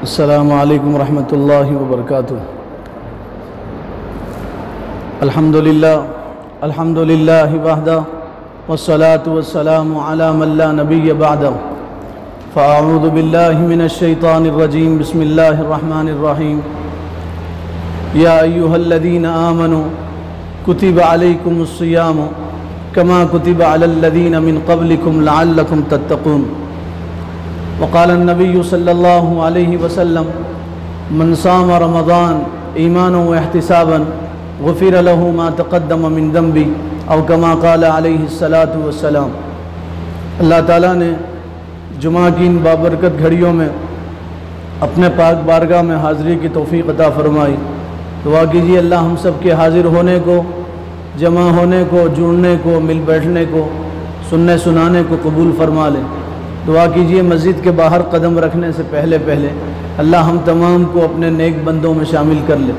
अस्सलामु अलैकुम रहमतुल्लाहि व बरकातुहू। अल्हम्दुलिल्लाहि वहदा वस्सलातु वस्सलामु अला मन ला नबिय्य बअदा। फ़अऊज़ु बिल्लाहि मिनश शैतानिर रजीम। बिस्मिल्लाहिर रहमानिर रहीम। या अय्युहल्लज़ीना आमनू कुतिबा अलैकुमुस सियामु कमा कुतिबा अलल लज़ीना मिन क़ब्लिकुम लअल्लकुम तत्तक़ून। वक़ाल नबी सल्लल्लाहु अलैहि वसल्लम मन साम रमज़ान ईमानन व इहतिसाबन गुफ़िर लहू मा तक़द्दम मिन ज़ंबी औ कमा क़ाल अलैहि सलातु वस्सलाम। अल्लाह ताला ने जुमा की इन बाबरकत घड़ियों में अपने पाक बारगाह में हाज़िरी की तौफ़ीक़ अता फ़रमाई। दुआ कीजिए अल्लाह हम सब के हाज़िर होने को, जमा होने को, जुड़ने को, मिल बैठने को, सुनने सुनाने को कबूल फ़रमा ले। दुआ कीजिए मस्जिद के बाहर कदम रखने से पहले अल्लाह हम तमाम को अपने नेक बंदों में शामिल कर ले।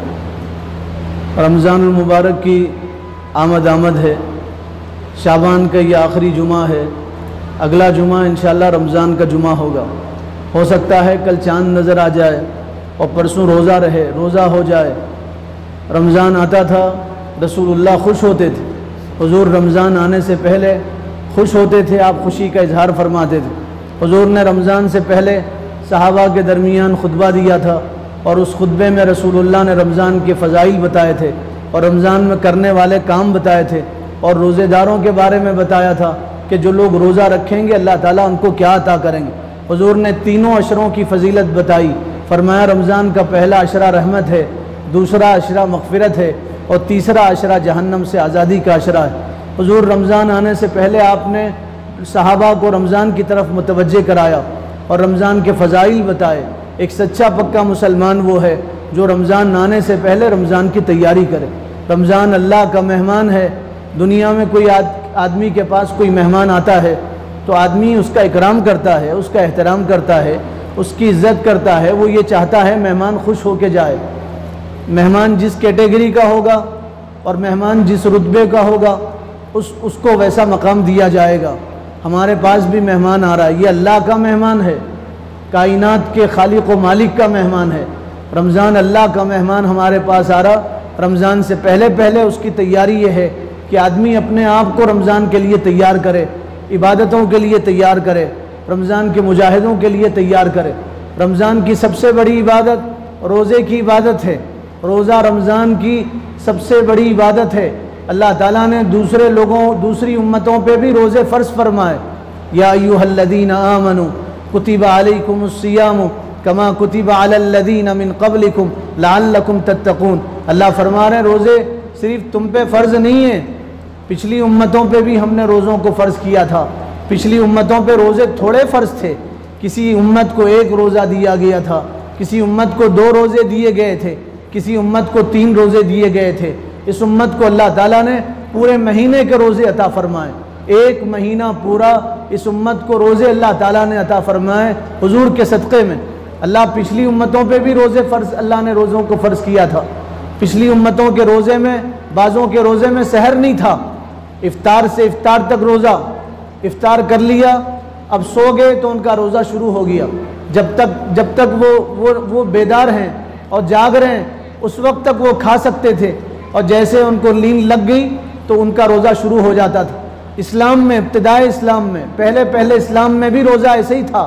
रमज़ानुल मुबारक की आमद है। शाबान का ये आखिरी जुमा है। अगला जुमा इंशाअल्लाह रमज़ान का जुमा होगा। हो सकता है कल चाँद नज़र आ जाए और परसों रोज़ा रहे, रोज़ा हो जाए। रमज़ान आता था, रसूलुल्लाह खुश होते थे। हुज़ूर रमज़ान आने से पहले खुश होते थे, आप खुशी का इजहार फरमाते थे। हुज़ूर ने रमज़ान से पहले सहाबा के दरमियान खुतबा दिया था और उस खुतबे में रसूलुल्लाह ने रमज़ान के फ़ज़ाइल बताए थे और रमज़ान में करने वाले काम बताए थे और रोज़ेदारों के बारे में बताया था कि जो लोग रोज़ा रखेंगे अल्लाह ताला उनको क्या अता करेंगे। हुज़ूर ने तीनों अशरों की फ़जीलत बताई। फरमाया रमज़ान का पहला अशरा रहमत है, दूसरा अशरा मग़फ़िरत है और तीसरा अशरा जहन्नम से आज़ादी का अशरा है। हुज़ूर रमज़ान आने से पहले आपने सहाबा को रमज़ान की तरफ मुतवज्जे कराया और रमज़ान के फ़ज़ाइल बताए। एक सच्चा पक्का मुसलमान वो है जो रमज़ान आने से पहले रमज़ान की तैयारी करे। रमज़ान अल्लाह का मेहमान है। दुनिया में कोई आदमी के पास कोई मेहमान आता है तो आदमी उसका इकराम करता है, उसका एहतराम करता है, उसकी इज़्ज़त करता है। वो ये चाहता है मेहमान खुश होके जाए। मेहमान जिस कैटेगरी का होगा और मेहमान जिस रुतबे का होगा उसको वैसा मकाम दिया जाएगा। हमारे पास भी मेहमान आ रहा है, ये अल्लाह का मेहमान है, कायनात के खालिक व मालिक का मेहमान है। रमज़ान अल्लाह का मेहमान हमारे पास आ रहा। रमज़ान से पहले उसकी तैयारी ये है कि आदमी अपने आप को रमज़ान के लिए तैयार करे, इबादतों के लिए तैयार करे, रमज़ान के मुजाहिदों के लिए तैयार करे। रमज़ान की सबसे बड़ी इबादत रोज़े की इबादत है। रोज़ा रमज़ान की सबसे बड़ी इबादत है। अल्लाह ताला ने दूसरे लोगों, दूसरी उम्मतों पे भी रोज़े फ़र्ज़ फरमाए। या अय्युहल्लज़ीना आमनू कुतिबा अलैकुमुस सियामु कमा कुतिबा अलल लज़ीना मिन क़ब्लिकुम लअल्लकुम तत्तक़ून। अल्लाह फरमा रहे हैं रोज़े सिर्फ तुम पे फ़र्ज़ नहीं है, पिछली उम्मतों पे भी हमने रोज़ों को फ़र्ज़ किया था। पिछली उम्मतों पे रोज़े थोड़े फ़र्ज़ थे। किसी उम्मत को एक रोज़ा दिया गया था, किसी उम्मत को 2 रोज़े दिए गए थे, किसी उम्मत को 3 रोज़े दिए गए थे। इस उम्मत को अल्लाह ताला ने पूरे महीने के रोज़े अता फ़रमाए। 1 महीना पूरा इस उम्मत को रोज़े अल्लाह ताला ने अता फ़रमाए हुज़ूर के सदक़े में। अल्लाह पिछली उम्मतों पे भी रोज़े फ़र्ज़, अल्लाह ने रोज़ों को फ़र्ज़ किया था। पिछली उम्मतों के रोज़े में, बाज़ों के रोज़े में सहर नहीं था। इफ्तार से इफ्तार तक रोज़ा, इफ्तार कर लिया, अब सो गए तो उनका रोज़ा शुरू हो गया। जब तक वो बेदार हैं और जाग रहे हैं उस वक्त तक वो खा सकते थे और जैसे उनको नींद लग गई तो उनका रोज़ा शुरू हो जाता था। इस्लाम में, इब्तिदाई इस्लाम में, पहले इस्लाम में भी रोज़ा ऐसे ही था,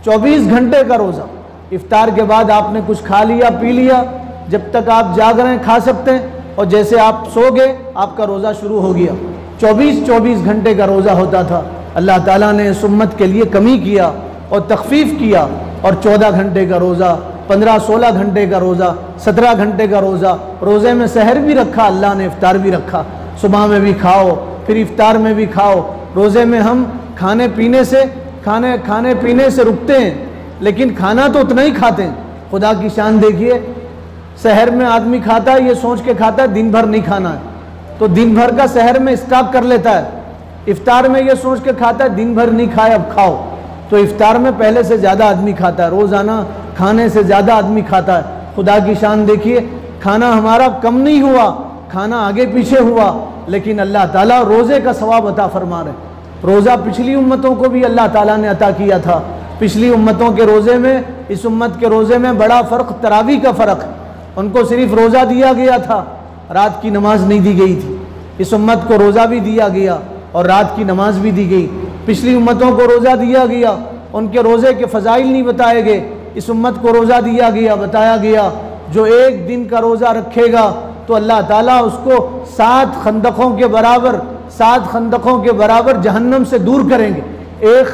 24 घंटे का रोज़ा। इफ्तार के बाद आपने कुछ खा लिया, पी लिया, जब तक आप जाग रहे हैं खा सकते हैं और जैसे आप सो गए आपका रोज़ा शुरू हो गया। 24 घंटे का रोज़ा होता था। अल्लाह ताला ने इस उम्मत के लिए कमी किया और तख़फ़ीफ़ किया और 14 घंटे का रोज़ा, 15-16 घंटे का रोज़ा, 17 घंटे का रोज़ा। रोज़े में सहर भी रखा अल्लाह ने, इफ्तार भी रखा। सुबह में भी खाओ, फिर इफ्तार में भी खाओ। रोज़े में हम खाने पीने से रुकते हैं, लेकिन खाना तो उतना ही खाते हैं। खुदा की शान देखिए, सहर में आदमी खाता है ये सोच के खाता है दिन भर नहीं खाना है, तो दिन भर का सहर में स्टॉक कर लेता है। इफ्तार में ये सोच के खाता है दिन भर नहीं खाए अब खाओ, तो इफ्तार में पहले से ज़्यादा आदमी खाता है। रोज़ाना खाने से ज़्यादा आदमी खाता है। खुदा की शान देखिए, खाना हमारा कम नहीं हुआ, खाना आगे पीछे हुआ, लेकिन अल्लाह ताला रोज़े का सवाब अता फरमा रहे। रोज़ा पिछली उम्मतों को भी अल्लाह ताला ने अता किया था, पिछली उम्मतों के रोज़े में इस उम्मत के रोज़े में बड़ा फ़र्क, तरावी का फ़र्क है। उनको सिर्फ रोज़ा दिया गया था, रात की नमाज नहीं दी गई थी। इस उम्मत को रोज़ा भी दिया गया और रात की नमाज भी दी गई। पिछली उम्मतों को रोज़ा दिया गया, उनके रोज़े के फ़ज़ाइल नहीं बताए गए। इस उम्मत को रोज़ा दिया गया, बताया गया जो एक दिन का रोज़ा रखेगा तो अल्लाह ताला उसको 7 खंदकों के बराबर जहन्नम से दूर करेंगे। एक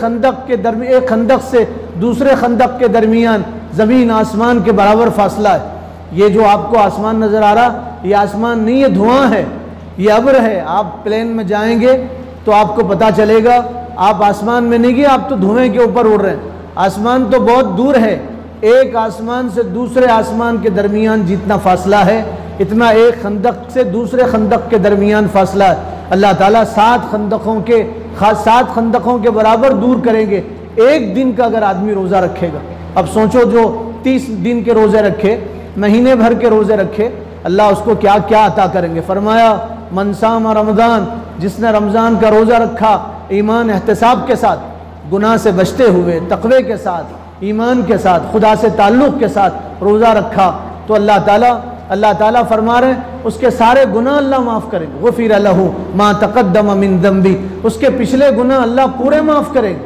खंदक से दूसरे खंदक के दरमियान ज़मीन आसमान के बराबर फासला है। ये जो आपको आसमान नज़र आ रहा, ये आसमान नहीं, ये धुआं है, ये अब्र है। आप प्लेन में जाएंगे तो आपको पता चलेगा, आप आसमान में नहीं गए, आप तो धुएं के ऊपर उड़ रहे हैं। आसमान तो बहुत दूर है, एक आसमान से दूसरे आसमान के दरमियान जितना फासला है, इतना एक खंदक से दूसरे खंदक के दरमियान फासला है। अल्लाह ताला 7 खंदकों के बराबर दूर करेंगे एक दिन का अगर आदमी रोज़ा रखेगा। अब सोचो, जो 30 दिन के रोज़े रखे, महीने भर के रोज़े रखे, अल्लाह उसको क्या क्या अता करेंगे। फरमाया मन साम रमज़ान, जिसने रमज़ान का रोज़ा रखा ईमान एहतिसाब के साथ, गुनाह से बचते हुए, तक़वे के साथ, ईमान के साथ, खुदा से ताल्लुक़ के साथ रोज़ा रखा, तो अल्लाह ताला फरमा रहे हैं उसके सारे गुनाह अल्लाह माफ़ करेंगे। गुफ़िर लहू मा तक़द्दम मिन ज़ंबी, उसके पिछले गुनाह अल्लाह पूरे माफ़ करेंगे।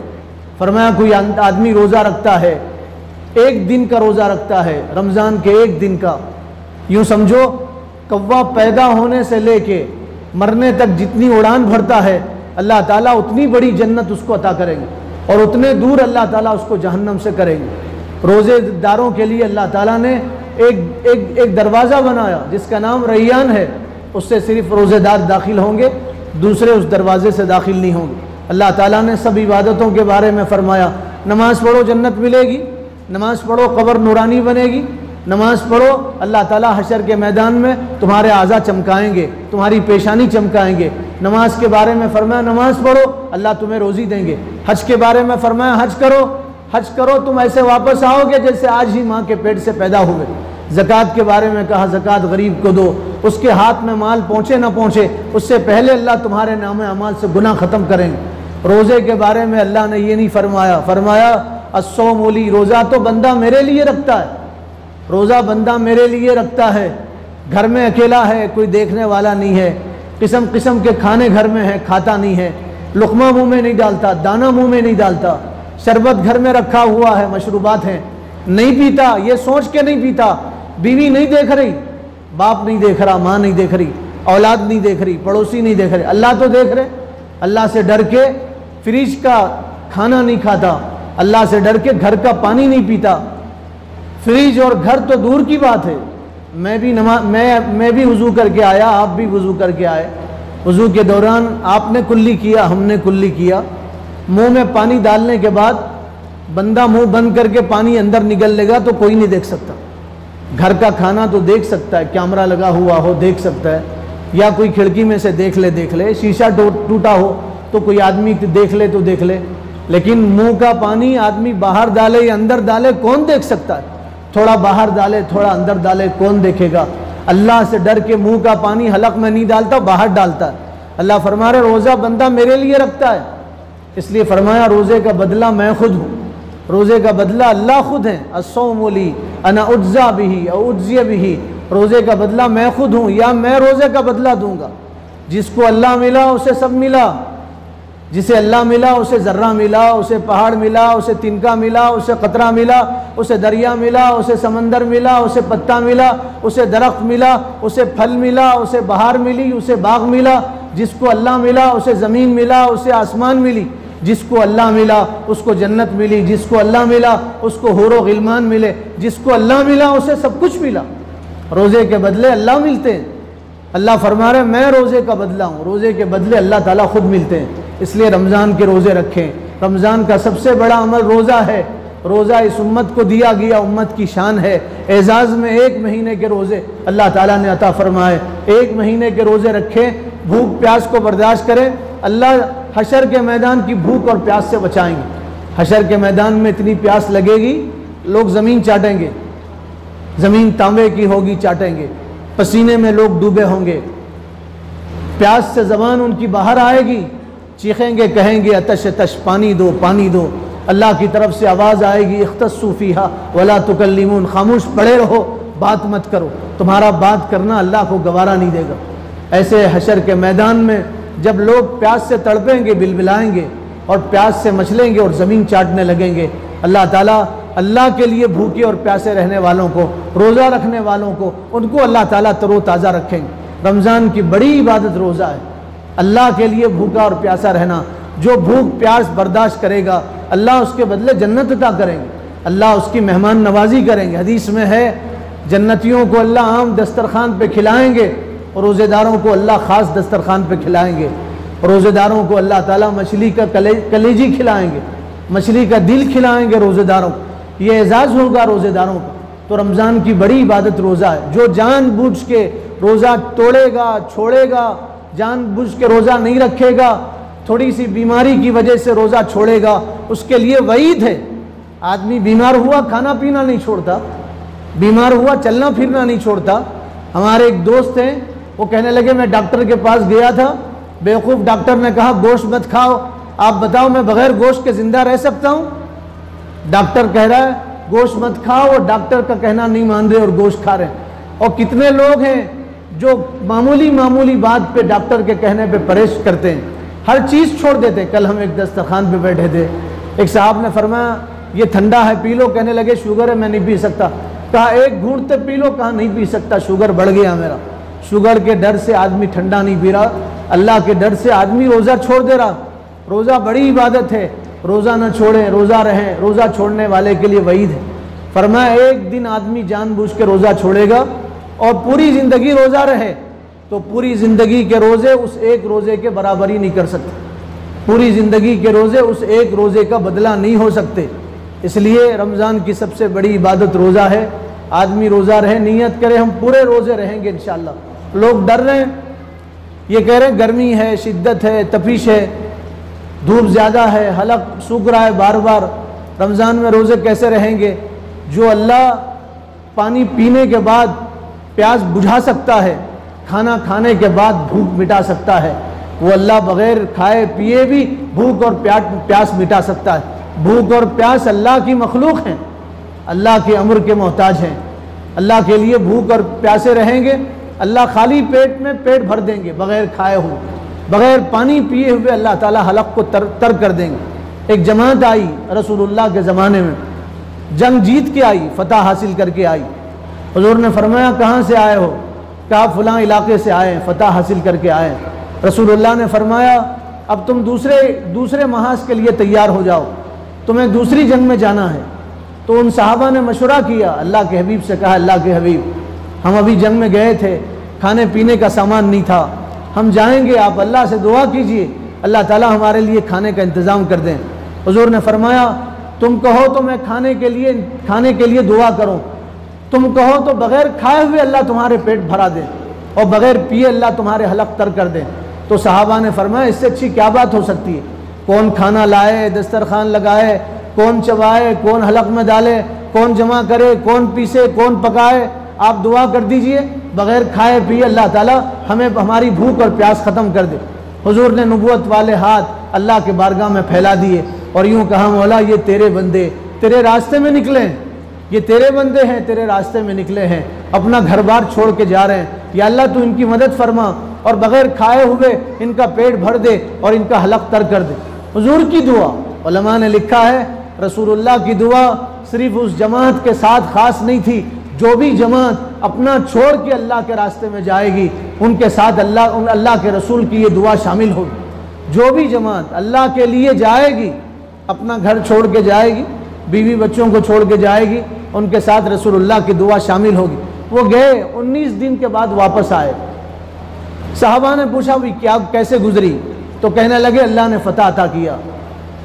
फरमाया कोई आदमी रोज़ा रखता है, एक दिन का रोज़ा रखता है, रमज़ान के एक दिन का, यूँ समझो कौवा पैदा होने से लेके मरने तक जितनी उड़ान भरता है, अल्लाह ताला उतनी बड़ी जन्नत उसको अता करेंगे और उतने दूर अल्लाह ताला उसको जहन्नम से करेंगे। रोज़ेदारों के लिए अल्लाह ताला ने एक दरवाज़ा बनाया जिसका नाम रैयान है, उससे सिर्फ रोज़ेदार दाखिल होंगे, दूसरे उस दरवाज़े से दाखिल नहीं होंगे। अल्लाह ताला ने सब इबादतों के बारे में फरमाया, नमाज़ पढ़ो जन्नत मिलेगी, नमाज़ पढ़ो कब्र नूरानी बनेगी, नमाज़ पढ़ो अल्लाह ताला हशर के मैदान में तुम्हारे आज़ा चमकाएंगे, तुम्हारी पेशानी चमकाएंगे। नमाज के बारे में फरमाया नमाज़ पढ़ो अल्लाह तुम्हें रोज़ी देंगे। हज के बारे में फरमाया हज करो तुम ऐसे वापस आओगे जैसे आज ही माँ के पेट से पैदा हुए। ज़कात के बारे में कहा ज़कात गरीब को दो, उसके हाथ में माल पहुँचे ना पहुँचे उससे पहले अल्लाह तुम्हारे नाम अमाल से गुनाह ख़त्म करेंगे। रोज़े के बारे में अल्लाह ने ये नहीं फरमाया अस्सौमुली, रोज़ा तो बंदा मेरे लिए रखता है, रोज़ा बंदा मेरे लिए रखता है। घर में अकेला है, कोई देखने वाला नहीं है, किस्म किस्म के खाने घर में है, खाता नहीं है, लुक़मा मुँह में नहीं डालता, दाना मुँह में नहीं डालता, शरबत घर में रखा हुआ है, मशरूबात हैं, नहीं पीता, ये सोच के नहीं पीता, बीवी नहीं देख रही, बाप नहीं देख रहा, माँ नहीं देख रही, औलाद नहीं देख रही, पड़ोसी नहीं देख रहे, अल्लाह तो देख रहे। अल्लाह से डर के फ्रिज का खाना नहीं खाता, अल्लाह से डर के घर का पानी नहीं पीता। फ्रिज और घर तो दूर की बात है, मैं भी वज़ू करके आया, आप भी वज़ू करके आए, वज़ू के दौरान आपने कुल्ली किया, हमने कुल्ली किया, मुंह में पानी डालने के बाद बंदा मुंह बंद करके पानी अंदर निकल लेगा तो कोई नहीं देख सकता। घर का खाना तो देख सकता है, कैमरा लगा हुआ हो देख सकता है, या कोई खिड़की में से देख ले, शीशा टूटा हो तो कोई आदमी देख ले, लेकिन मुंह का पानी आदमी बाहर डाले या अंदर डाले कौन देख सकता है? थोड़ा बाहर डाले थोड़ा अंदर डाले कौन देखेगा? अल्लाह से डर के मुंह का पानी हलक में नहीं डालता, बाहर डालता है। अल्लाह फरमा रहे रोज़ा बंदा मेरे लिए रखता है, इसलिए फरमाया रोज़े का बदला मैं खुद हूँ, रोज़े का बदला अल्लाह खुद है। अस्सौमुली अना उज्जा बिही उज्जिय बिही, रोज़े का बदला मैं खुद हूँ या मैं रोज़े का बदला दूंगा। जिसको अल्लाह मिला उसे सब मिला, जिसे अल्लाह मिला उसे ज़र्रा मिला, उसे पहाड़ मिला, उसे तिनका मिला, उसे कतरा मिला, उसे दरिया मिला, उसे समंदर मिला, उसे पत्ता मिला, उसे दरख्त मिला, उसे फल मिला, उसे बहार मिली, उसे बाग मिला। जिसको अल्लाह मिला उसे ज़मीन मिला, उसे आसमान मिली, जिसको अल्लाह मिला उसको जन्नत मिली, जिसको अल्लाह मिला उसको हूर गिलमान मिले, जिसको अल्लाह मिला उसे सब कुछ मिला। रोज़े के बदले अल्लाह मिलते हैं। अल्लाह फरमा रहे मैं रोज़े का बदला हूँ, रोज़े के बदले अल्लाह ताला खुद मिलते हैं। इसलिए रमज़ान के रोज़े रखें। रमज़ान का सबसे बड़ा अमल रोज़ा है। रोज़ा इस उम्मत को दिया गया, उम्मत की शान है। एजाज़ में 1 महीने के रोज़े अल्लाह ताला ने अता फरमाए। 1 महीने के रोज़े रखें, भूख प्यास को बर्दाश्त करें, अल्लाह हशर के मैदान की भूख और प्यास से बचाएंगे। हशर के मैदान में इतनी प्यास लगेगी लोग ज़मीन चाटेंगे, ज़मीन तांबे की होगी, चाटेंगे, पसीने में लोग डूबे होंगे, प्यास से ज़बान उनकी बाहर आएगी, चीखेंगे, कहेंगे अतश अतश पानी दो पानी दो। अल्लाह की तरफ से आवाज़ आएगी, इख्तस्सू फीहा वला तुकल्लिमून, खामोश पड़े रहो, बात मत करो। तुम्हारा बात करना अल्लाह को गवारा नहीं देगा। ऐसे हशर के मैदान में जब लोग प्यास से तड़पेंगे, बिलबिलाएंगे और प्यास से मचलेंगे और ज़मीन चाटने लगेंगे, अल्लाह ताला अल्लाह के लिए भूखे और प्यासे रहने वालों को, रोज़ा रखने वालों को, उनको अल्लाह ताला तरोताज़ा रखेंगे। रमज़ान की बड़ी इबादत रोज़ा है, अल्लाह के लिए भूखा और प्यासा रहना। जो भूख प्यास बर्दाश्त करेगा अल्लाह उसके बदले जन्नत अता करेंगे, अल्लाह उसकी मेहमान नवाजी करेंगे। हदीस में है, जन्नतियों को अल्लाह आम दस्तरखान पे खिलाएंगे और रोज़ेदारों को अल्लाह ख़ास दस्तरखान पे खिलाएंगे। रोज़ेदारों को अल्लाह ताला मछली का कलेजी खिलाएंगे, मछली का दिल खिलाएंगे रोज़ेदारों को। ये एजाज़ होगा रोज़ेदारों का। तो रमज़ान की बड़ी इबादत रोज़ा है। जो जानबूझ के रोज़ा तोड़ेगा, छोड़ेगा, जानबूझ के रोज़ा नहीं रखेगा, थोड़ी सी बीमारी की वजह से रोज़ा छोड़ेगा, उसके लिए वईद है। आदमी बीमार हुआ खाना पीना नहीं छोड़ता, बीमार हुआ चलना फिरना नहीं छोड़ता। हमारे एक दोस्त हैं, वो कहने लगे मैं डॉक्टर के पास गया था, बेवकूफ़ डॉक्टर ने कहा गोश्त मत खाओ, आप बताओ मैं बग़ैर गोश्त के ज़िंदा रह सकता हूँ? डॉक्टर कह रहा है गोश्त मत खाओ और डॉक्टर का कहना नहीं मान रहे और गोश्त खा रहे हैं। और कितने लोग हैं जो मामूली बात पे डॉक्टर के कहने पे परहेज करते हैं, हर चीज़ छोड़ देते। कल हम एक दस्तरखान पे बैठे थे, एक साहब ने फरमाया ये ठंडा है पी लो, कहने लगे शुगर है मैं नहीं पी सकता। कहा एक घूंट तो पी लो, कहा नहीं पी सकता, शुगर बढ़ गया मेरा। शुगर के डर से आदमी ठंडा नहीं पी रहा, अल्लाह के डर से आदमी रोज़ा छोड़ दे रहा। रोज़ा बड़ी इबादत है, रोज़ा न छोड़ें, रोज़ा रहें। रोज़ा छोड़ने वाले के लिए वईद है। फरमाया एक दिन आदमी जानबूझ के रोज़ा छोड़ेगा और पूरी ज़िंदगी रोज़ा रहे तो पूरी ज़िंदगी के रोज़े उस एक रोज़े के बराबर ही नहीं कर सकते। पूरी ज़िंदगी के रोज़े उस एक रोज़े का बदला नहीं हो सकते। इसलिए रमज़ान की सबसे बड़ी इबादत रोज़ा है। आदमी रोज़ा रहे, नियत करे हम पूरे रोज़े रहेंगे इंशाअल्लाह। लोग डर रहे हैं, ये कह रहे हैं गर्मी है, शिद्दत है, तपिश है, धूप ज़्यादा है, हलक सूख रहा है बार बार, रमज़ान में रोज़े कैसे रहेंगे? जो अल्लाह पानी पीने के बाद प्यास बुझा सकता है, खाना खाने के बाद भूख मिटा सकता है, वो अल्लाह बग़ैर खाए पिए भी भूख और प्यास मिटा सकता है। भूख और प्यास अल्लाह की मखलूक हैं, अल्लाह के अम्र के मोहताज हैं। अल्लाह के लिए भूख और प्यासे रहेंगे, अल्लाह खाली पेट में पेट भर देंगे, बग़ैर खाए हुए, बग़ैर पानी पिए हुए अल्लाह ताला हलक को तर कर देंगे। एक जमात आई रसूलुल्लाह के ज़माने में, जंग जीत के आई, फतह हासिल करके आई। हुज़ूर ने फरमाया कहाँ से आए हो? कहा फ़लाँ इलाके से आए, फतह हासिल करके आए। रसूलुल्लाह ने फरमाया अब तुम दूसरे महाज के लिए तैयार हो जाओ, तुम्हें दूसरी जंग में जाना है। तो उन सहाबा ने मशवरा किया, अल्लाह के हबीब से कहा अल्लाह के हबीब हम अभी जंग में गए थे, खाने पीने का सामान नहीं था, हम जाएंगे, आप अल्लाह से दुआ कीजिए अल्लाह ताला हमारे लिए खाने का इंतज़ाम कर दें। हुज़ूर ने फरमाया तुम कहो तो मैं खाने के लिए दुआ करूं, तुम कहो तो बग़ैर खाए हुए अल्लाह तुम्हारे पेट भरा दे और बग़ैर पिए अल्लाह तुम्हारे हलक तर कर दे। तो सहाबा ने फरमाया इससे अच्छी क्या बात हो सकती है? कौन खाना लाए, दस्तरखान लगाए, कौन चबाए, कौन हलक में डाले, कौन जमा करे, कौन पीसे, कौन पकाए, आप दुआ कर दीजिए बग़ैर खाए पिए अल्लाह ताला हमें हमारी भूख और प्यास ख़त्म कर दे। हुज़ूर ने नबूवत वाले हाथ अल्लाह के बारगाह में फैला दिए और यूँ कहा मौला ये तेरे बंदे तेरे रास्ते में निकले हैं, ये तेरे बंदे हैं, तेरे रास्ते में निकले हैं, अपना घर बार छोड़ के जा रहे हैं, या अल्लाह तू इनकी मदद फरमा और बग़ैर खाए हुए इनका पेट भर दे और इनका हलक तर कर दे। हुज़ूर की दुआ, उलमा ने लिखा है रसूलुल्लाह की दुआ सिर्फ उस जमात के साथ ख़ास नहीं थी, जो भी जमात अपना छोड़ के अल्लाह के रास्ते में जाएगी उनके साथ अल्लाह के रसूल की ये दुआ शामिल होगी। जो भी जमात अल्लाह के लिए जाएगी, अपना घर छोड़ के जाएगी, बीवी बच्चों को छोड़ के जाएगी, उनके साथ रसूलुल्लाह की दुआ शामिल होगी। वो गए, 19 दिन के बाद वापस आए। साहबा ने पूछा भी क्या कैसे गुजरी? तो कहने लगे अल्लाह ने फतह अता किया।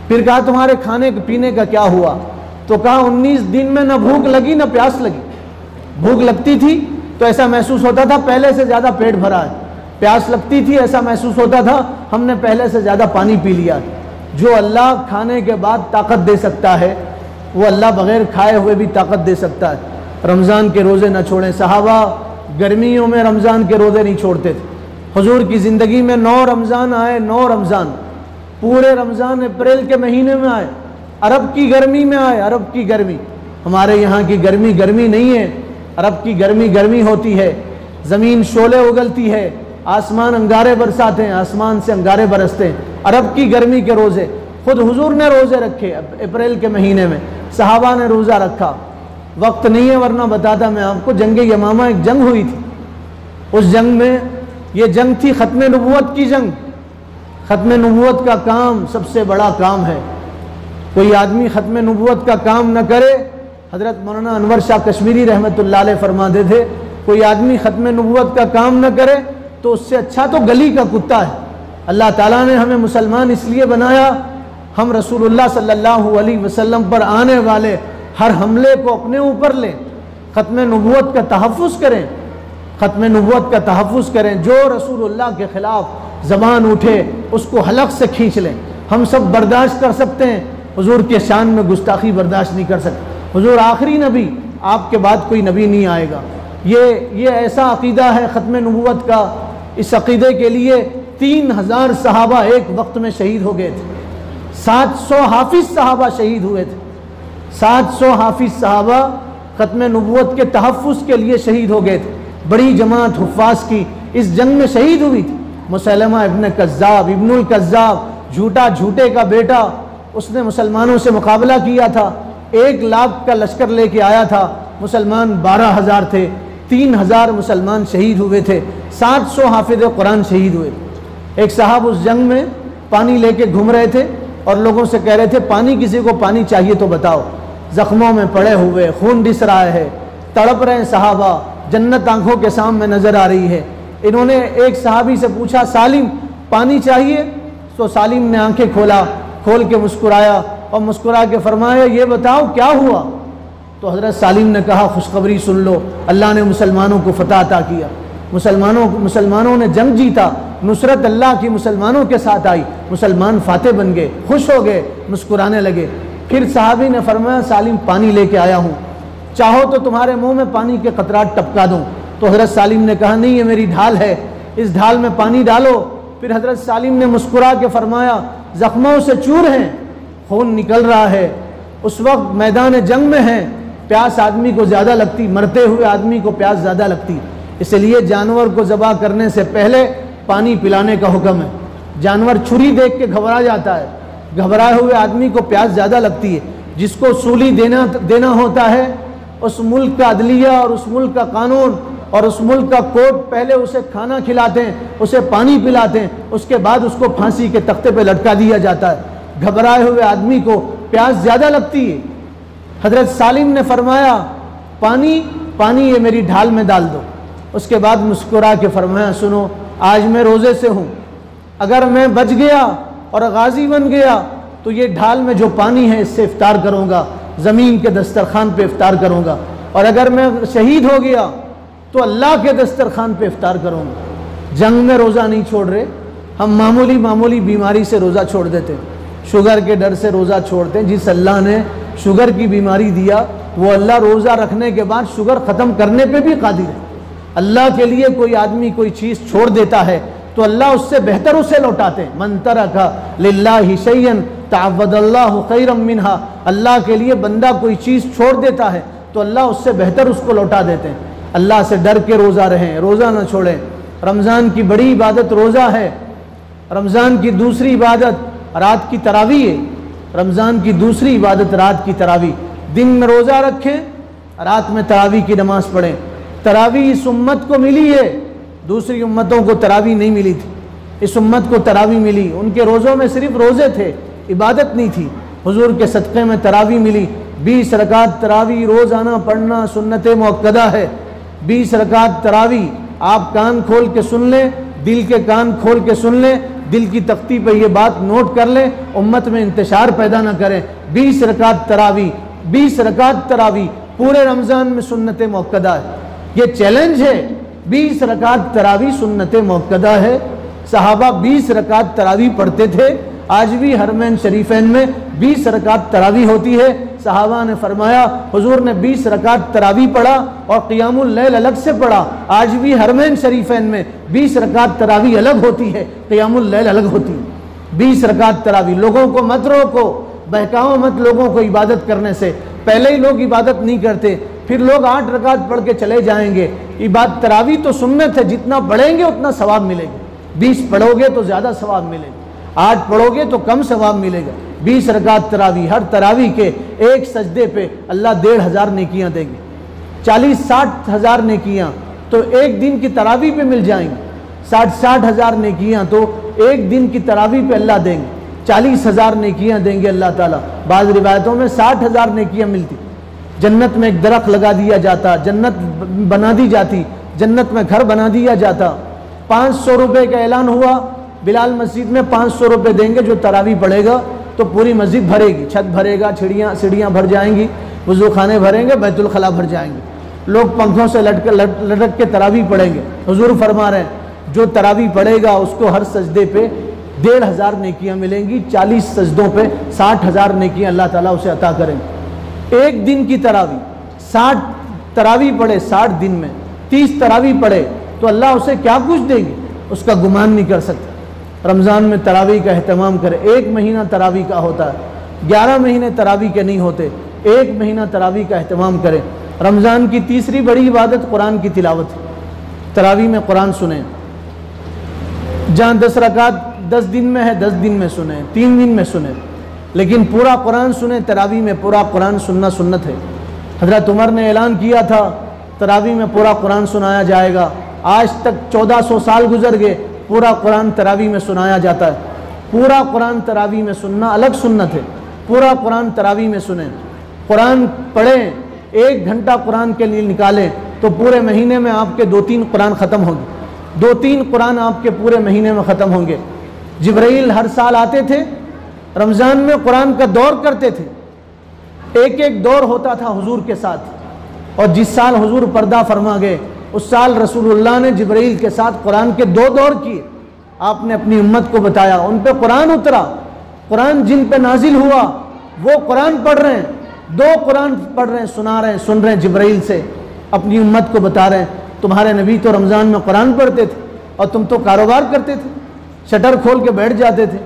फिर कहा तुम्हारे खाने पीने का क्या हुआ? तो कहा 19 दिन में न भूख लगी न प्यास लगी। भूख लगती थी तो ऐसा महसूस होता था पहले से ज़्यादा पेट भरा है, प्यास लगती थी ऐसा महसूस होता था हमने पहले से ज़्यादा पानी पी लिया। जो अल्लाह खाने के बाद ताकत दे सकता है वो अल्लाह बग़ैर खाए हुए भी ताकत दे सकता है। रमज़ान के रोज़े न छोड़ें। सहाबा गर्मियों में रमज़ान के रोज़े नहीं छोड़ते थे। हुज़ूर की ज़िंदगी में 9 रमज़ान आए, 9 रमज़ान, पूरे रमज़ान अप्रैल के महीने में आए। अरब की गर्मी में आए। अरब की गर्मी, हमारे यहाँ की गर्मी गर्मी नहीं है, अरब की गर्मी गर्मी होती है। ज़मीन शोले उगलती है, आसमान अंगारे बरसाते हैं, आसमान से अंगारे बरसते हैं। अरब की गर्मी के रोज़े खुद हुजूर ने रोज़े रखे अप्रैल के महीने में, सहाबा ने रोज़ा रखा। वक्त नहीं है वरना बताता मैं आपको। जंग यमामा एक जंग हुई थी, उस जंग में, ये जंग थी ख़त्म नबूवत की जंग। ख़त्म नबूवत का काम सबसे बड़ा काम है। कोई आदमी ख़त्म नबूवत का काम न करे, हज़रत मौलाना अनवर शाह कश्मीरी रहमतुल्लाह अलैह फरमाते थे, कोई आदमी ख़त्म नबूवत का काम न करे तो उससे अच्छा तो गली का कुत्ता है। अल्लाह ताला ने हमें मुसलमान इसलिए बनाया, हम रसूलुल्लाह सल्लल्लाहु अलैहि वसल्लम पर आने वाले हर हमले को अपने ऊपर लें, ख़त्म नबूवत का तहफ़्फ़ुज़ करें, ख़त्म नबूवत का तहफ़्फ़ुज़ करें। जो रसूलुल्लाह के ख़िलाफ़ ज़बान उठे उसको हलक से खींच लें। हम सब बर्दाश्त कर सकते हैं, हुजूर के शान में गुस्ताखी बर्दाश्त नहीं कर सकते। हुजूर आखिरी नबी, आपके बाद कोई नबी नहीं आएगा। ये ऐसा अक़ीदा है ख़त्म नबूवत का। इस अक़ीदे के लिए 3000 सहाबा एक वक्त में शहीद हो गए थे। 700 हाफिज़ सहाबा शहीद हुए थे। 700 हाफिज़ सहाबा ख़त्म नबूवत के तहफ़्फ़ुज़ के लिए शहीद हो गए थे। बड़ी जमात हुफ़्फ़ाज़ की इस जंग में शहीद हुई थी। मुसैलमा इब्न कज़्ज़ाब, इब्नुल कज़्ज़ाब, झूठा झूठे का बेटा, उसने मुसलमानों से मुकाबला किया था। 1 लाख का लश्कर लेके आया था, मुसलमान 12,000 थे, 3,000 मुसलमान शहीद हुए थे, 700 हाफिज़ कुरान शहीद हुए। एक साहब उस जंग में पानी लेके घूम रहे थे और लोगों से कह रहे थे, पानी, किसी को पानी चाहिए तो बताओ। ज़ख्मों में पड़े हुए, खून रिस रहा है, तड़प रहे हैं सहाबा, जन्नत आंखों के सामने नज़र आ रही है। इन्होंने एक सहाबी से पूछा, सालिम पानी चाहिए? तो सालिम ने आंखें खोल के मुस्कुराया और मुस्कुरा के फरमाया, ये बताओ क्या हुआ? तो हज़रत सालिम ने कहा, खुशखबरी सुन लो, अल्लाह ने मुसलमानों को फतह अता किया। मुसलमानों ने जंग जीता, नुसरत अल्लाह की मुसलमानों के साथ आई, मुसलमान फाते बन गए, खुश हो गए, मुस्कुराने लगे। फिर सहाबी ने फरमाया, सालिम पानी लेके आया हूँ, चाहो तो तुम्हारे मुंह में पानी के कतरात टपका दूँ। तो हज़रत सालिम ने कहा, नहीं, ये मेरी ढाल है, इस ढाल में पानी डालो। फिर हज़रत सालिम ने मुस्कुरा के फरमाया, ज़ख्मों से चूर हैं, खून निकल रहा है, उस वक्त मैदान जंग में है, प्यास आदमी को ज़्यादा लगती, मरते हुए आदमी को प्यास ज़्यादा लगती, इसलिए जानवर को ज़बह करने से पहले पानी पिलाने का हुक्म है। जानवर छुरी देख के घबरा जाता है, घबराए हुए आदमी को प्यास ज़्यादा लगती है। जिसको सूली देना होता है, उस मुल्क का अदलिया और उस मुल्क का कानून और उस मुल्क का कोर्ट पहले उसे खाना खिलाते हैं, उसे पानी पिलाते हैं, उसके बाद उसको फांसी के तख्ते पे लटका दिया जाता है। घबराए हुए आदमी को प्यास ज़्यादा लगती है। हज़रत सालिम ने फरमाया, पानी ये मेरी ढाल में डाल दो। उसके बाद मुस्कुरा के फरमाया, सुनो, आज मैं रोज़े से हूँ, अगर मैं बच गया और गाजी बन गया तो ये ढाल में जो पानी है इससे इफ्तार करूँगा, ज़मीन के दस्तरखान पे इफ्तार करूँगा, और अगर मैं शहीद हो गया तो अल्लाह के दस्तरखान पे इफ्तार करूँगा। जंग में रोज़ा नहीं छोड़ रहे हम, मामूली बीमारी से रोज़ा छोड़ देते हैं, शुगर के डर से रोज़ा छोड़ते हैं। जिस अल्लाह ने शुगर की बीमारी दिया, वो अल्लाह रोज़ा रखने के बाद शुगर ख़त्म करने पे भी कादिर है। अल्लाह के लिए कोई आदमी कोई चीज़ छोड़ देता है तो अल्लाह उससे बेहतर उसे लौटाते हैं। मन तरका लिल्लाहि शैयन तअव्वदल्लाहु खैरम मिन्हा, अल्लाह के लिए बंदा कोई चीज़ छोड़ देता है तो अल्लाह उससे बेहतर उसको लौटा देते हैं। अल्लाह से डर के रोज़ा रहें, रोज़ा न छोड़ें। रमज़ान की बड़ी इबादत रोज़ा है। रमज़ान की दूसरी इबादत रात की तरावी है। रमज़ान की दूसरी इबादत रात की तरावी। दिन में रोज़ा रखें, रात में तरावी की नमाज़ पढ़ें। तरावी इस उम्मत को मिली है, दूसरी उम्मतों को तरावी नहीं मिली थी। इस उम्मत को तरावी मिली, उनके रोज़ों में सिर्फ रोज़े थे, इबादत नहीं थी। हुजूर के सदक़े में तरावी मिली। 20 रकात तरावी रोज़ाना पढ़ना सुन्नत मुअक्कदा है। 20 रकात तरावी आप कान खोल के सुन लें, दिल के कान खोल के सुन लें, दिल की तख्ती पे ये बात नोट कर लें, उम्मत में इंतशार पैदा ना करें। 20 रकात तरावी, 20 रकात तरावी पूरे रमज़ान में सुन्नत मुअक्कदा है। ये चैलेंज है, 20 रकात तरावी सुन्नत मुअक्कदा है। सहाबा 20 रकात तरावी पढ़ते थे। आज भी हरमैन शरीफैन में 20 रकात तरावी होती है। सहाबा ने फरमाया, हुजूर ने 20 रकात तरावी पढ़ा और क़ियामुल लैल अलग से पढ़ा। आज भी हरमैन शरीफैन में 20 रकात तरावी अलग होती है, क़ियामुल लैल अलग होती है। 20 रकात तरावी, लोगों को मत रोको, बहकाओ मत लोगों को इबादत करने से। पहले ही लोग इबादत नहीं करते, फिर लोग 8 रकात पढ़ के चले जाएंगे। इबादत तरावी तो सुन्नत है, जितना पढ़ेंगे उतना सवाब मिलेगा। 20 पढ़ोगे तो ज़्यादा सवाब मिलेगा, 8 पढ़ोगे तो कम सवाब मिलेगा। 20 रकात तरावी, हर तरावी के एक सजदे पे अल्लाह 1500 नेकियां देंगे। 40-60 हज़ार नेकियां तो एक दिन की तरावी पे मिल जाएंगी। 60 हज़ार नेकियां तो एक दिन की तरावी पे अल्लाह देंगे। 40 हज़ार नेकियां देंगे अल्लाह ताला। बाज़ रिवायतों में 60 हज़ार नेकियां मिलती। जन्नत में एक दरख्त लगा दिया जाता, जन्नत बना दी जाती, जन्नत में घर बना दिया जाता। 500 रुपये का ऐलान हुआ, बिलाल मस्जिद में 500 रुपये देंगे, जो तरावी पढ़ेगा तो पूरी मस्जिद भरेगी, छत भरेगा, सीढ़ियाँ भर जाएंगी, वज़ू खाने भरेंगे, बैतुल खला भर जाएंगे। लोग पंखों से लटक के तरावी पढ़ेंगे। हुजूर फरमा रहे हैं जो तरावी पढ़ेगा उसको हर सजदे पे 1500 नेकियां मिलेंगी। 40 सजदों पे 60 हज़ार नेकियां अल्लाह ताला उसे अता करेंगे। एक दिन की तरावी, 60 तरावी पढ़े 60 दिन में, 30 तरावी पढ़े तो अल्लाह उसे क्या कुछ देंगे उसका गुमान नहीं कर सकता। रमज़ान में तरावी का अहतमाम करें। 1 महीना तरावी का होता है, 11 महीने तरावी के नहीं होते। 1 महीना तरावी का अहतमाम करें। रमज़ान की तीसरी बड़ी इबादत कुरान की तिलावत है। तरावी में कुरान सुने, जहाँ 10 रकात 10 दिन में है 10 दिन में सुने, 3 दिन में सुने, लेकिन पूरा कुरान सुने। तरावी में पूरा कुरान सुनना सुन्नत है। हज़रत उमर ने ऐलान किया था तरावी में पूरा कुरान सुनाया जाएगा। आज तक 1400 साल गुजर गए, पूरा कुरान तरावी में सुनाया जाता है। पूरा कुरान तरावी में सुनना अलग सुन्नत है। पूरा कुरान तरावी में सुने, कुरान पढ़ें, 1 घंटा कुरान के लिए निकालें तो पूरे महीने में आपके 2-3 कुरान ख़त्म होंगे। 2-3 कुरान आपके पूरे महीने में ख़त्म होंगे। जिब्राइल हर साल आते थे, रमज़ान में कुरान का दौर करते थे। एक दौर होता था हुजूर के साथ, और जिस साल हुजूर पर्दा फरमा गए उस साल रसूलुल्लाह ने जिब्राइल के साथ कुरान के 2 दौर किए। आपने अपनी उम्मत को बताया, उन पे कुरान उतरा, कुरान जिन पे नाजिल हुआ वो कुरान पढ़ रहे हैं, 2 कुरान पढ़ रहे हैं, सुना रहे हैं, सुन रहे हैं जिब्राइल से, अपनी उम्मत को बता रहे हैं तुम्हारे नबी तो रमज़ान में कुरान पढ़ते थे और तुम तो कारोबार करते थे, शटर खोल के बैठ जाते थे,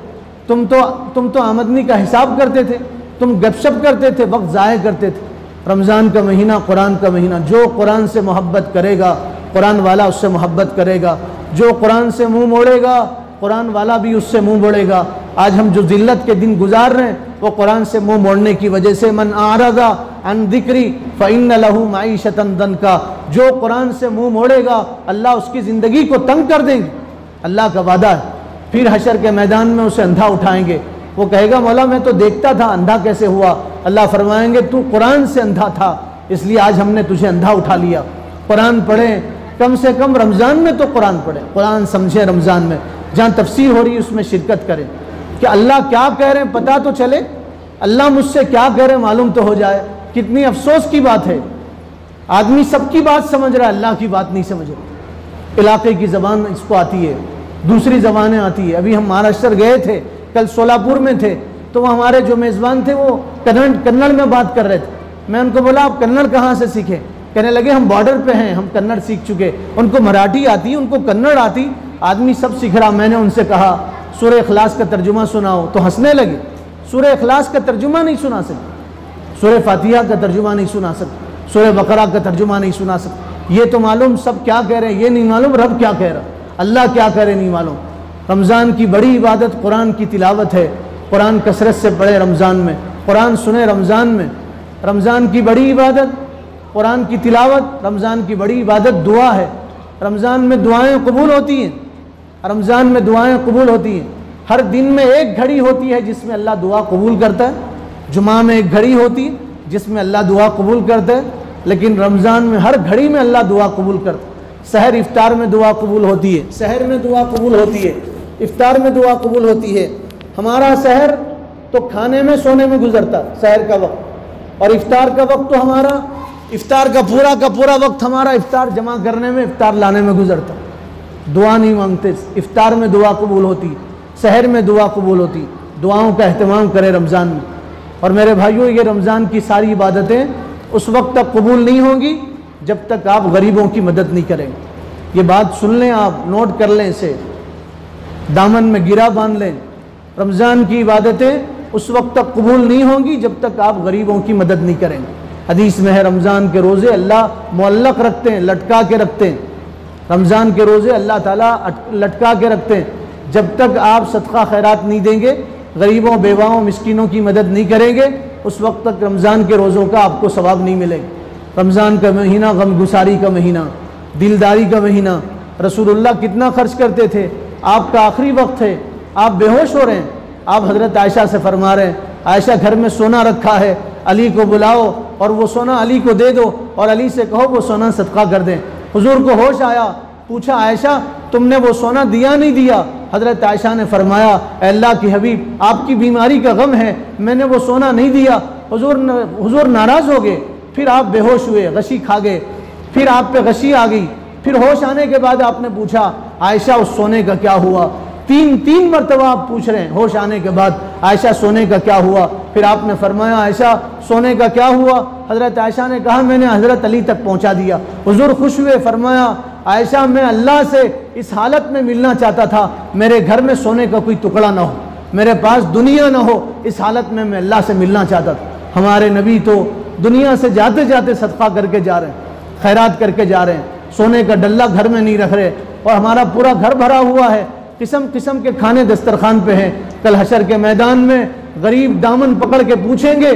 तुम तो आमदनी का हिसाब करते थे, तुम गपशप करते थे, वक्त ज़ाय करते थे। रमज़ान का महीना कुरान का महीना, जो कुरान से मोहब्बत करेगा कुरान वाला उससे मोहब्बत करेगा, जो कुरान से मुंह मोड़ेगा कुरान वाला भी उससे मुंह मोड़ेगा। आज हम जो जिल्लत के दिन गुजार रहे हैं वो कुरान से मुंह मोड़ने की वजह से। मन आरदा अन दिक्री फ़इन्न लहू मईशतन दनका, जो कुरान से मुंह मोड़ेगा अल्लाह उसकी ज़िंदगी को तंग कर देंगे। अल्लाह का वादा है। फिर हशर के मैदान में उसे अंधा उठाएंगे, वो कहेगा मौला मैं तो देखता था, अंधा कैसे हुआ? अल्लाह फरमाएंगे तू कुरान से अंधा था, इसलिए आज हमने तुझे अंधा उठा लिया। कुरान पढ़ें, कम से कम रमज़ान में तो कुरान पढ़ें, कुरान समझें। रमज़ान में जहाँ तफसीर हो रही है उसमें शिरकत करें कि अल्लाह क्या कह रहे हैं पता तो चले, अल्लाह मुझसे क्या कह रहे हैं मालूम तो हो जाए। कितनी अफसोस की बात है, आदमी सबकी बात समझ रहा है, अल्लाह की बात नहीं समझ रहा। इलाके की ज़बान इसको आती है, दूसरी ज़बानें आती है। अभी हम महाराष्ट्र गए थे, कल सोलापुर में थे, तो वो हमारे जो मेज़बान थे वो कन्नड़ में बात कर रहे थे। मैं उनको बोला आप कन्नड़ कहाँ से सीखे? कहने लगे हम बॉर्डर पे हैं, हम कन्नड़ सीख चुके। उनको मराठी आती, उनको कन्नड़ आती, आदमी सब सीख रहा। मैंने उनसे कहा सूरह इखलास का तर्जुमा सुनाओ, तो हंसने लगे। सूरह इखलास का तर्जुमा नहीं सुना सकते, सूरह फातिहा का तर्जुमा नहीं सुना सकते, सूरह बकरा का तर्जुमा नहीं सुना सकते। ये तो मालूम सब क्या कह रहे हैं, ये नहीं मालूम रब क्या कह रहा, अल्लाह क्या कह रहे नहीं मालूम। रमज़ान की बड़ी इबादत कुरान की तिलावत है। कुरान कसरत से पढ़े रमज़ान में, कुरान सुने रमज़ान में। रमज़ान की बड़ी इबादत कुरान की तिलावत, रमज़ान की बड़ी इबादत दुआ है। रमज़ान में दुआएं कबूल होती हैं, रमज़ान में दुआएं कबूल होती हैं। हर दिन में एक घड़ी होती है जिसमें अल्लाह दुआ कबूल करता है। जुमा में एक घड़ी होती है जिसमें अल्लाह दुआ कबूल करता है, लेकिन रमज़ान में हर घड़ी में अल्लाह दुआ कबूल करता है। सहर इफ्तार में दुआ कबूल होती है, सहर में दुआ कबूल होती है, इफ्तार में दुआ कबूल होती है। हमारा सहर तो खाने में सोने में गुजरता सहर का वक्त, और इफ्तार का वक्त तो हमारा इफ्तार का पूरा वक्त हमारा इफ्तार जमा करने में, इफ्तार लाने में गुजरता। दुआ नहीं मांगते, इफ्तार में दुआ कबूल होती, सहर में दुआ कबूल होती। दुआओं का अहतमाम करें रमज़ान में। और मेरे भाइयों, ये रमज़ान की सारी इबादतें उस वक्त तक कबूल नहीं होंगी जब तक आप गरीबों की मदद नहीं करेंगे। ये बात सुन लें, आप नोट कर लें, इसे दामन में गिरा बांध लें। रमज़ान की इबादतें उस वक्त तक कबूल नहीं होंगी जब तक आप गरीबों की मदद नहीं करेंगे। हदीस में है रमज़ान के रोज़े अल्लाह मुअल्लक़ रखते हैं, लटका के रखते हैं। रमज़ान के रोज़े अल्लाह ताला लटका के रखते हैं। जब तक आप सदका खैरात नहीं देंगे, गरीबों बेवाओं मिस्किनों की मदद नहीं करेंगे, उस वक्त तक रमज़ान के रोज़ों का आपको सवाब नहीं मिलेगा। रमज़ान का महीना गमगुसारी का महीना, दिलदारी का महीना। रसूलुल्लाह कितना खर्च करते थे। आपका आखिरी वक्त है, आप बेहोश हो रहे हैं, आप हज़रत आयशा से फरमा रहे हैं, आयशा घर में सोना रखा है, अली को बुलाओ और वो सोना अली को दे दो और अली से कहो वो सोना सदका कर दें। हुजूर को होश आया, पूछा आयशा तुमने वो सोना दिया नहीं दिया? हज़रत आयशा ने फरमाया अल्लाह की हबीब आपकी बीमारी का गम है, मैंने वो सोना नहीं दिया। हुजूर नाराज़ हो गए, फिर आप बेहोश हुए, गशी खा गए, फिर आप पे गशी आ गई। फिर होश आने के बाद आपने पूछा आयशा उस सोने का क्या हुआ? तीन मरतबा आप पूछ रहे हैं होश आने के बाद, आयशा सोने का क्या हुआ? फिर आपने फरमाया आयशा सोने का क्या हुआ? हज़रत आयशा ने कहा मैंने हज़रत अली तक पहुंचा दिया। हुजूर खुश हुए, फरमाया आयशा मैं अल्लाह से इस हालत में मिलना चाहता था, मेरे घर में सोने का कोई टुकड़ा ना हो, मेरे पास दुनिया ना हो, इस हालत में मैं अल्लाह से मिलना चाहता था। हमारे नबी तो दुनिया से जाते जाते सदका करके जा रहे हैं, खैरात करके जा रहे हैं, सोने का डल्ला घर में नहीं रख रहे, और हमारा पूरा घर भरा हुआ है, किस्म किस्म के खाने दस्तरखान पे हैं। कल हशर के मैदान में गरीब दामन पकड़ के पूछेंगे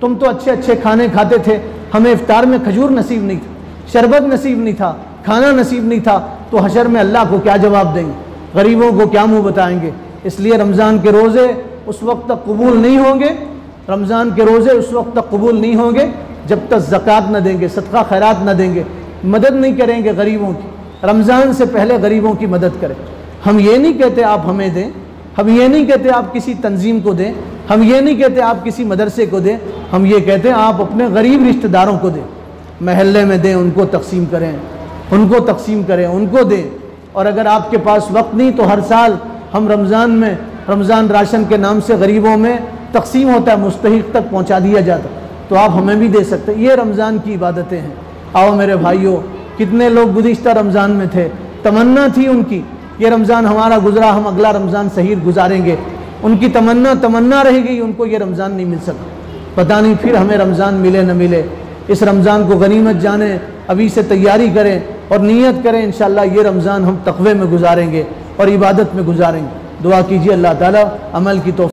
तुम तो अच्छे अच्छे खाने खाते थे, हमें इफ्तार में खजूर नसीब नहीं था, शरबत नसीब नहीं था, खाना नसीब नहीं था, तो हशर में अल्लाह को क्या जवाब देंगे, गरीबों को क्या मुँह बताएंगे? इसलिए रमज़ान के रोज़े उस वक्त तक कबूल नहीं होंगे, रमज़ान के रोज़े उस वक्त तक कबूल नहीं होंगे जब तक ज़कात न देंगे, सदका खैरात न देंगे, मदद नहीं करेंगे गरीबों की। रमज़ान से पहले गरीबों की मदद करें। हम ये नहीं कहते आप हमें दें, हम ये नहीं कहते आप किसी तंजीम को दें, हम ये नहीं कहते आप किसी मदरसे को दें, हम ये कहते हैं आप अपने गरीब रिश्तेदारों को दें, महल्ले में दें, उनको तकसीम करें, उनको तकसीम करें, उनको दें। और अगर आपके पास वक्त नहीं तो हर साल हम रमज़ान में रमज़ान राशन के नाम से गरीबों में तकसीम होता है, मुस्तहिक तक पहुँचा दिया जाता, तो आप हमें भी दे सकते हैं। ये रमज़ान की इबादतें हैं। आओ मेरे भाइयों, कितने लोग गुज़िश्ता रमज़ान में थे, तमन्ना थी उनकी ये रमज़ान हमारा गुजरा, हम अगला रमज़ान सही गुजारेंगे, उनकी तमन्ना रह गई, उनको ये रमज़ान नहीं मिल सका। पता नहीं फिर हमें रमज़ान मिले न मिले। इस रमज़ान को गनीमत जाने, अभी से तैयारी करें और नीयत करें इंशाअल्लाह ये रमज़ान हम तक़वे में गुजारेंगे और इबादत में गुजारेंगे। दुआ कीजिए अल्लाह ताला अमल की तौफीक